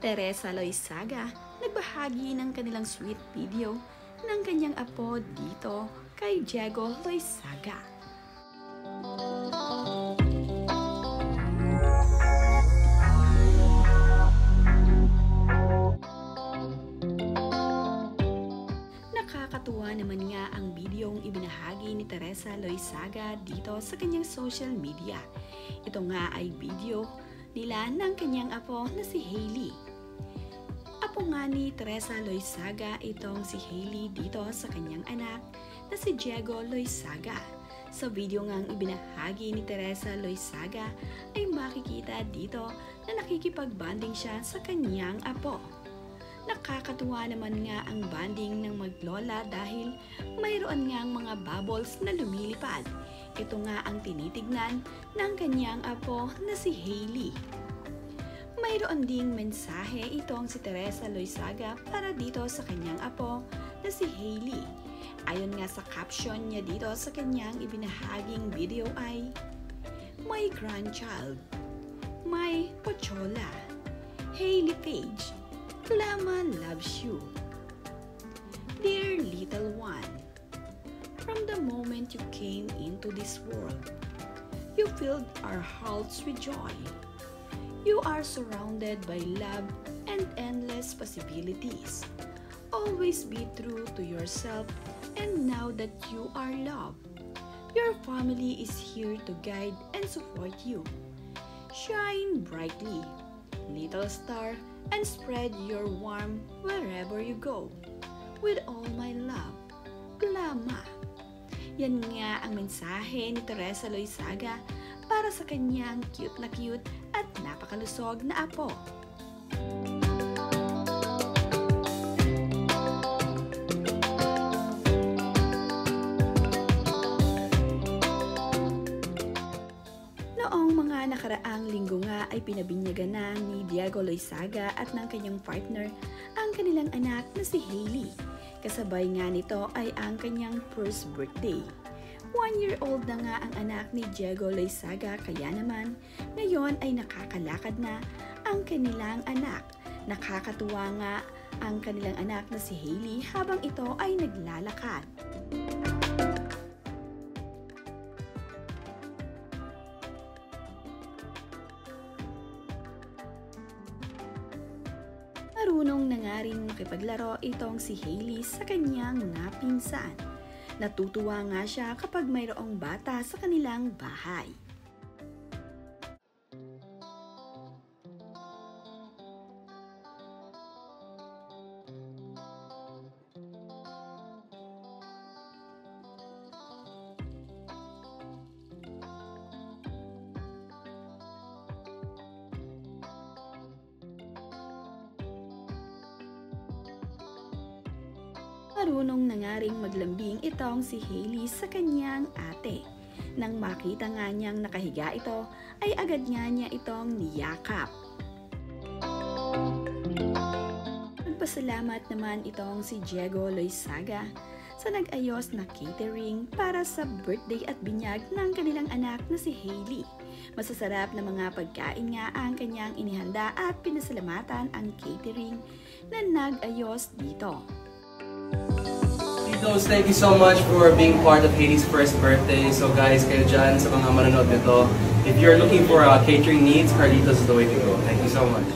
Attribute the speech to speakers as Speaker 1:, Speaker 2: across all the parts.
Speaker 1: Teresa Loizaga nagbahagi ng kanilang sweet video ng kanyang apo dito kay Diego Loizaga. Nakakatuwa naman nga ang bidyong ibinahagi ni Teresa Loizaga dito sa kanyang social media. Ito nga ay video nila ng kanyang apo na si Hailey. Apo nga ni Teresa Loizaga itong si Hailey dito sa kanyang anak na si Diego Loizaga. Sa video ngang ibinahagi ni Teresa Loizaga ay makikita dito na nakikipag-bonding siya sa kanyang apo. Nakakatuwa naman nga ang bonding ng maglola dahil mayroon ngang mga bubbles na lumilipad. Ito nga ang tinitignan ng kanyang apo na si Hailey. Mayroon ding mensahe itong si Teresa Loizaga para dito sa kanyang apo na si Hailey. Ayon nga sa caption niya dito sa kanyang ibinahaging video ay, "My grandchild, my pochola, Hailey Page, Lama loves you. Dear little one, from the moment you came into this world, you filled our hearts with joy. You are surrounded by love and endless possibilities. Always be true to yourself, and now that you are loved, your family is here to guide and support you. Shine brightly, little star, and spread your warmth wherever you go. With all my love, Lama." Yan nga ang mensahe ni Teresa Loizaga para sa kanyang cute at napakalusog na apo. Noong mga nakaraang linggo nga ay pinabinyagan na ni Diego Loizaga at ng kanyang partner ang kanilang anak na si Hailey. Kasabay nga nito ay ang kanyang first birthday. 1-year-old na nga ang anak ni Diego Loizaga, kaya naman ngayon ay nakakalakad na ang kanilang anak. Nakakatuwa nga ang kanilang anak na si Hailey habang ito ay naglalakad. Marunong na nga rin makipaglaro itong si Hailey sa kanyang mga pinsan. Natutuwa nga siya kapag mayroong bata sa kanilang bahay. Marunong na nga ring maglambing itong si Hailey sa kanyang ate. Nang makita nga niyang nakahiga ito, ay agad nga niya itong niyakap. Nagpasalamat naman itong si Diego Loizaga sa nag-ayos na catering para sa birthday at binyag ng kanilang anak na si Hailey. Masasarap na mga pagkain nga ang kanyang inihanda at pinasalamatan ang catering na nag-ayos dito.
Speaker 2: Thank you so much for being part of Hailey's first birthday. So guys, kayo dyan sa mga manonood nito, if you're looking for catering needs, Carlitos is the way to go. Thank you so much.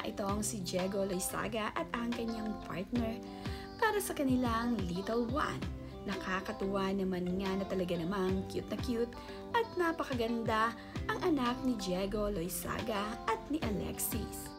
Speaker 1: Itong si Diego Loizaga at ang kanyang partner para sa kanilang little one. Nakakatuwa naman nga na talaga namang cute at napakaganda ang anak ni Diego Loizaga at ni Alexis.